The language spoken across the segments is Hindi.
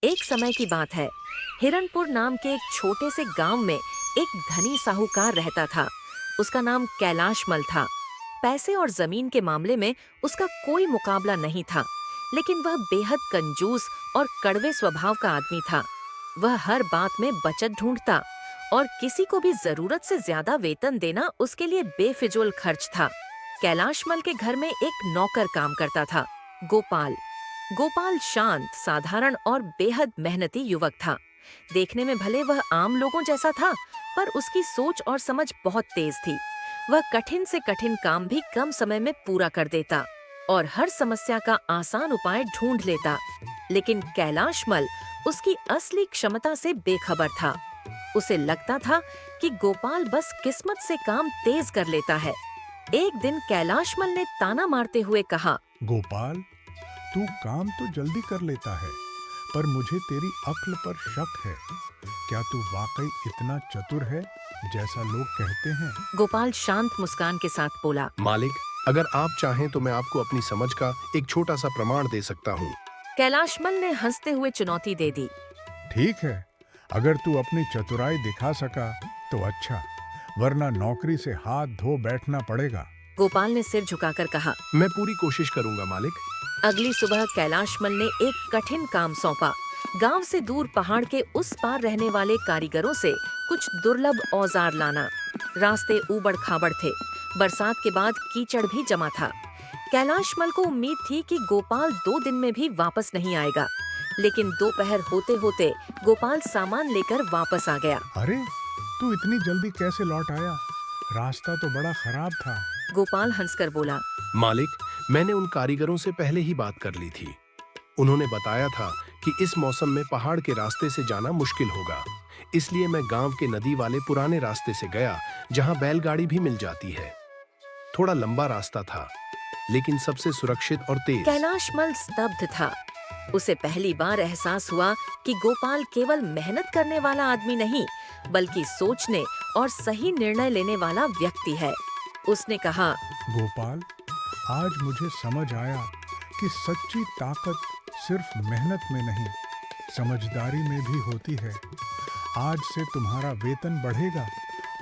एक समय की बात है। हिरनपुर नाम के एक छोटे से गांव में एक धनी साहूकार रहता था। उसका नाम कैलाश मल था। पैसे और जमीन के मामले में उसका कोई मुकाबला नहीं था, लेकिन वह बेहद कंजूस और कड़वे स्वभाव का आदमी था। वह हर बात में बचत ढूंढता और किसी को भी जरूरत से ज्यादा वेतन देना उसके लिए बेफिजूल खर्च था। कैलाश मल के घर में एक नौकर काम करता था, गोपाल। गोपाल शांत, साधारण और बेहद मेहनती युवक था। देखने में भले वह आम लोगों जैसा था, पर उसकी सोच और समझ बहुत तेज थी। वह कठिन से कठिन काम भी कम समय में पूरा कर देता और हर समस्या का आसान उपाय ढूंढ लेता। लेकिन कैलाश मल उसकी असली क्षमता से बेखबर था। उसे लगता था कि गोपाल बस किस्मत से काम तेज कर लेता है। एक दिन कैलाश मल ने ताना मारते हुए कहा, गोपाल, तू काम तो जल्दी कर लेता है, पर मुझे तेरी अक्ल पर शक है। क्या तू वाकई इतना चतुर है जैसा लोग कहते हैं? गोपाल शांत मुस्कान के साथ बोला, मालिक, अगर आप चाहें तो मैं आपको अपनी समझ का एक छोटा सा प्रमाण दे सकता हूँ। कैलाश मल ने हंसते हुए चुनौती दे दी। ठीक है, अगर तू अपनी चतुराई दिखा सका तो अच्छा, वरना नौकरी से हाथ धो बैठना पड़ेगा। गोपाल ने सिर झुकाकर कहा। मैं पूरी कोशिश करूंगा मालिक। अगली सुबह कैलाश मल ने एक कठिन काम सौंपा। गांव से दूर पहाड़ के उस पार रहने वाले कारीगरों से कुछ दुर्लभ औजार लाना। रास्ते ऊबड़ खाबड़ थे। बरसात के बाद कीचड़ भी जमा था। कैलाश मल को उम्मीद थी कि गोपाल 2 दिन में भी वापस नहीं आएगा, लेकिन दोपहर होते होते गोपाल सामान लेकर वापस आ गया। अरे, तू इतनी जल्दी कैसे लौट आया? रास्ता तो बड़ा खराब था। गोपाल हंसकर बोला, मालिक, मैंने उन कारीगरों से पहले ही बात कर ली थी। उन्होंने बताया था कि इस मौसम में पहाड़ के रास्ते से जाना मुश्किल होगा, इसलिए मैं गांव के नदी वाले पुराने रास्ते से गया, जहां बैलगाड़ी भी मिल जाती है। थोड़ा लंबा रास्ता था, लेकिन सबसे सुरक्षित और तेज। कैलाश मल स्तब्ध था। उसे पहली बार एहसास हुआ कि गोपाल केवल मेहनत करने वाला आदमी नहीं, बल्कि सोचने और सही निर्णय लेने वाला व्यक्ति है। उसने कहा, गोपाल, आज मुझे समझ आया कि सच्ची ताकत सिर्फ मेहनत में नहीं, समझदारी में भी होती है। आज से तुम्हारा वेतन बढ़ेगा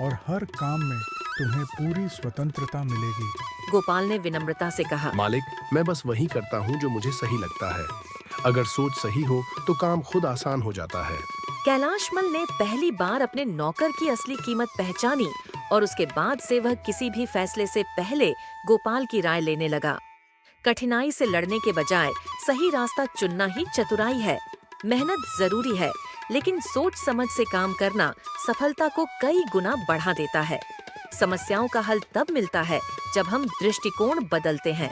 और हर काम में तुम्हें पूरी स्वतंत्रता मिलेगी। गोपाल ने विनम्रता से कहा, मालिक, मैं बस वही करता हूँ जो मुझे सही लगता है। अगर सोच सही हो तो काम खुद आसान हो जाता है। कैलाश मल ने पहली बार अपने नौकर की असली कीमत पहचानी और उसके बाद से वह किसी भी फैसले से पहले गोपाल की राय लेने लगा। कठिनाई से लड़ने के बजाय सही रास्ता चुनना ही चतुराई है। मेहनत जरूरी है, लेकिन सोच समझ से काम करना सफलता को कई गुना बढ़ा देता है। समस्याओं का हल तब मिलता है जब हम दृष्टिकोण बदलते हैं।